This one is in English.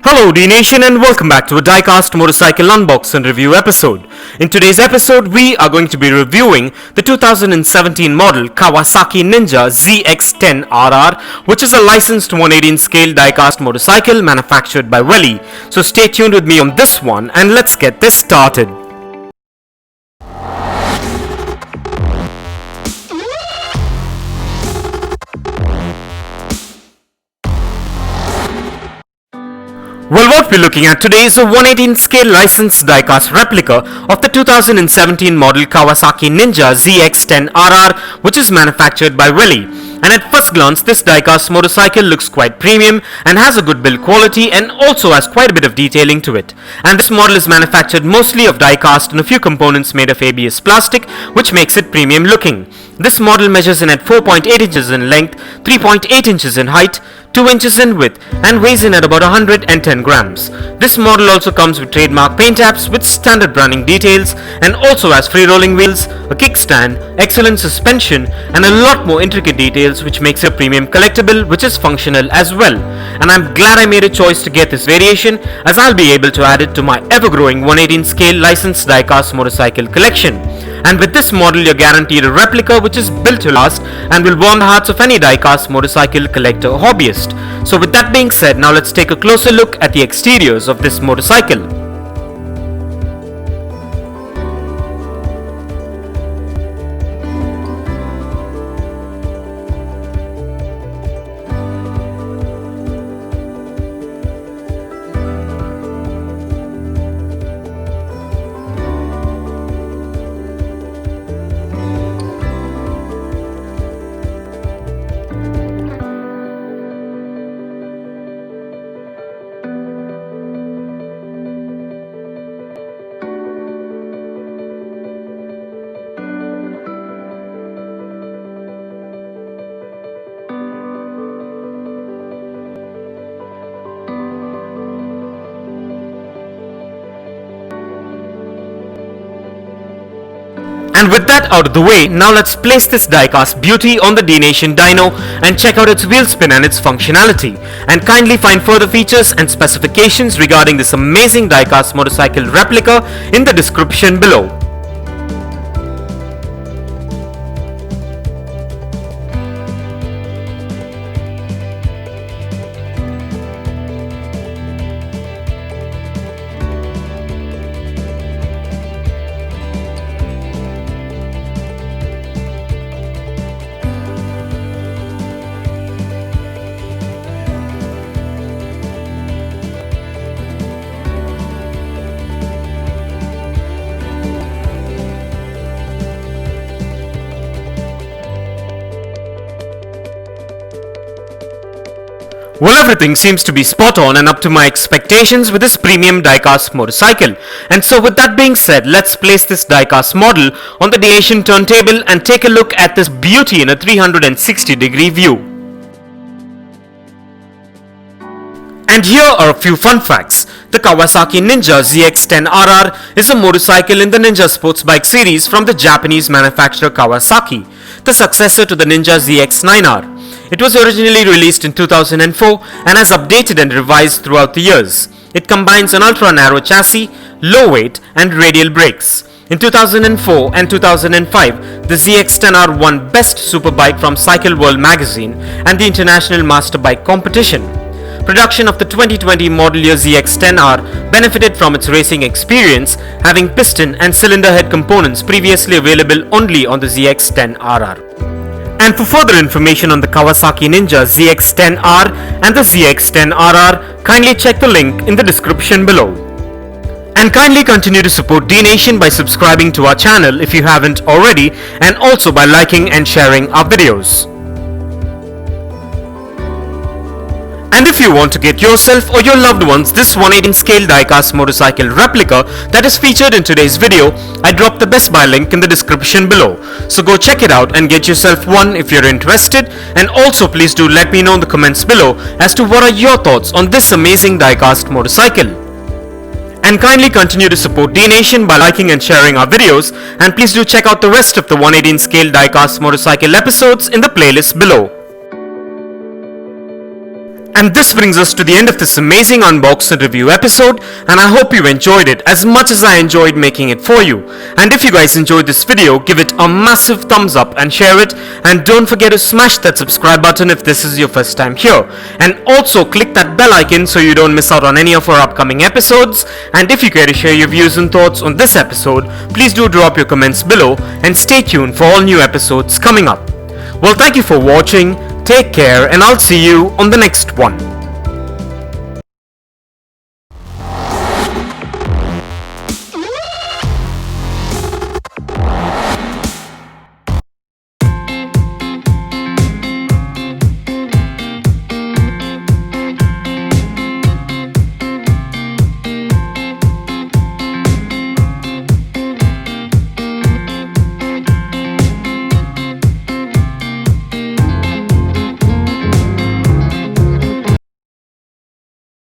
Hello Dnation and welcome back to a Diecast Motorcycle Unbox and Review episode. In today's episode, we are going to be reviewing the 2017 model Kawasaki Ninja ZX-10R, which is a licensed 118 scale diecast motorcycle manufactured by Welly. So stay tuned with me on this one and let's get this started. Well, what we're looking at today is a 118 scale licensed diecast replica of the 2017 model Kawasaki Ninja ZX-10R, which is manufactured by Welly. And at first glance, this diecast motorcycle looks quite premium and has a good build quality and also has quite a bit of detailing to it. And this model is manufactured mostly of diecast and a few components made of ABS plastic, which makes it premium looking. This model measures in at 4.8 inches in length, 3.8 inches in height, 2 inches in width and weighs in at about 110 grams. This model also comes with trademark paint apps with standard branding details and also has free rolling wheels, a kickstand, excellent suspension and a lot more intricate details, which makes it a premium collectible which is functional as well. And I'm glad I made a choice to get this variation, as I'll be able to add it to my ever-growing 118 scale licensed diecast motorcycle collection. And with this model, you're guaranteed a replica which is built to last and will warm the hearts of any diecast motorcycle collector or hobbyist. So with that being said, now let's take a closer look at the exteriors of this motorcycle. And with that out of the way, now let's place this diecast beauty on the Dnation dyno and check out its wheel spin and its functionality. And kindly find further features and specifications regarding this amazing diecast motorcycle replica in the description below. Well, everything seems to be spot on and up to my expectations with this premium diecast motorcycle. And so with that being said, let's place this diecast model on the Dnation turntable and take a look at this beauty in a 360-degree view. And here are a few fun facts. The Kawasaki Ninja ZX-10R is a motorcycle in the Ninja sports bike series from the Japanese manufacturer Kawasaki, the successor to the Ninja ZX-9R. It was originally released in 2004 and has updated and revised throughout the years. It combines an ultra-narrow chassis, low weight and radial brakes. In 2004 and 2005, the ZX-10R won Best Superbike from Cycle World magazine and the International Masterbike competition. Production of the 2020 model year ZX-10R benefited from its racing experience, having piston and cylinder head components previously available only on the ZX-10RR. And for further information on the Kawasaki Ninja ZX-10R and the ZX-10RR, kindly check the link in the description below. And kindly continue to support Dnation by subscribing to our channel if you haven't already, and also by liking and sharing our videos. And if you want to get yourself or your loved ones this 118 scale diecast motorcycle replica that is featured in today's video, I dropped the Best Buy link in the description below. So go check it out and get yourself one if you're interested, and also please do let me know in the comments below as to what are your thoughts on this amazing diecast motorcycle. And kindly continue to support Dnation by liking and sharing our videos, and please do check out the rest of the 118 scale diecast motorcycle episodes in the playlist below. And this brings us to the end of this amazing unbox and review episode, and I hope you enjoyed it as much as I enjoyed making it for you. And if you guys enjoyed this video, give it a massive thumbs up and share it, and don't forget to smash that subscribe button if this is your first time here. And also click that bell icon so you don't miss out on any of our upcoming episodes. And if you care to share your views and thoughts on this episode, please do drop your comments below and stay tuned for all new episodes coming up. Well, thank you for watching. Take care, and I'll see you on the next one.